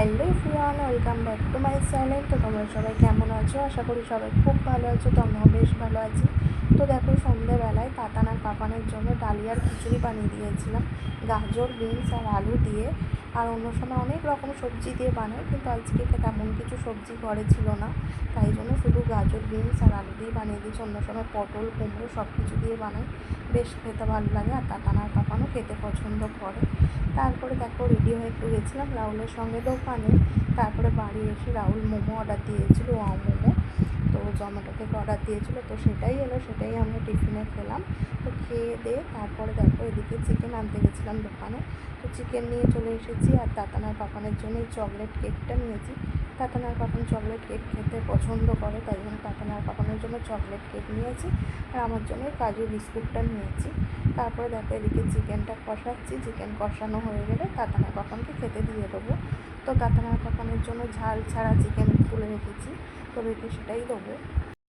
Hello everyone, welcome back to my channel. তো তোমরা সবাই কেমন আছো? আশা করি সবাই খুব ভালো আছো। তো আমরাও বেশ ভালো আছি। তো দেখো, সন্ধ্যেবেলায় তাতানার পাপানের জন্য ডালিয়ার খিচুড়ি বানিয়ে দিয়েছিলাম গাজর, বিনস আর আলু দিয়ে। আর অন্য সময় অনেক রকম সবজি দিয়ে বানাই, কিন্তু আজকে তেমন কিছু সবজি ঘরে ছিল না, তাই জন্য শুধু গাজর, বিনস আর আলু দিয়ে বানিয়ে দিয়েছি। অন্য সময় পটল, কুমড়ো সব কিছু দিয়ে বানাই, বেশ খেতে ভালো লাগে। আর তাতানার পাপানও খেতে পছন্দ করে। তারপরে দেখো, রেডি হয়ে একটু গেছিলাম রাহুলের সঙ্গে দোকানে। তারপরে বাড়ি এসে রাহুল মোমো অর্ডার দিয়েছিল, ওয়াও মোমো। তো জোম্যাটো থেকে অর্ডার দিয়েছিলো, তো সেটাই এলো, সেটাই আমরা টিফিনে খেলাম। তো খেয়ে দিয়ে তারপরে দেখো, এদিকে চিকেন আনতে গেছিলাম দোকানে। তো চিকেন নিয়ে চলে এসেছি। আর তাতানার পাপানের জন্য এই চকলেট কেকটা নিয়েছি। তাতানার পাপান চকলেট কেক খেতে পছন্দ করে, তাই জন্য তাতানার পাপানের জন্য চকলেট কেক নিয়েছি। আর আমার জন্য কাজু বিস্কুটটা নিয়েছি। তারপরে দেখো, এদিকে চিকেনটা কষাচ্ছি। চিকেন কষানো হয়ে গেলে তাতানার পাপানকে খেতে দিয়ে দেবো। তো তাতানার পাপানের জন্য ঝাল ছাড়া চিকেন তুলে রেখেছি, তো রেখে সেটাই দেবো।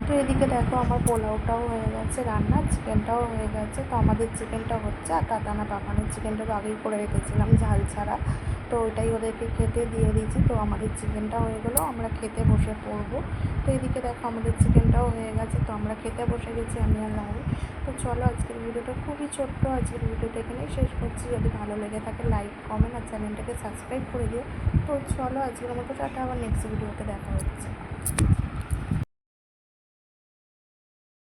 তো এদিকে দেখো, আমার পোলাওটাও হয়ে গেছে রান্না, চিকেনটাও হয়ে গেছে। তো আমাদের চিকেনটা হচ্ছে, আর তাতানা পাপানের চিকেনটা তো আগেই করে রেখেছিলাম ঝাল ছাড়া, তো ওইটাই ওদেরকে খেতে দিয়ে দিয়েছি। তো আমাদের চিকেনটা হয়ে গেলো, আমরা খেতে বসে পড়বো। তো এদিকে দেখো, আমাদের চিকেনটাও হয়ে গেছে, তো আমরা খেতে বসে গেছি আমি আর রাহুল। তো চলো, আজকের ভিডিওটা খুবই ছোট্ট, আজকের ভিডিওটা এখানেই শেষ করছি। যদি ভালো লেগে থাকে লাইক, কমেন্ট আর চ্যানেলটাকে সাবস্ক্রাইব করে দিও। তো চলো, আজকের মতো টাটা, আবার নেক্সট ভিডিওতে দেখা হচ্ছে।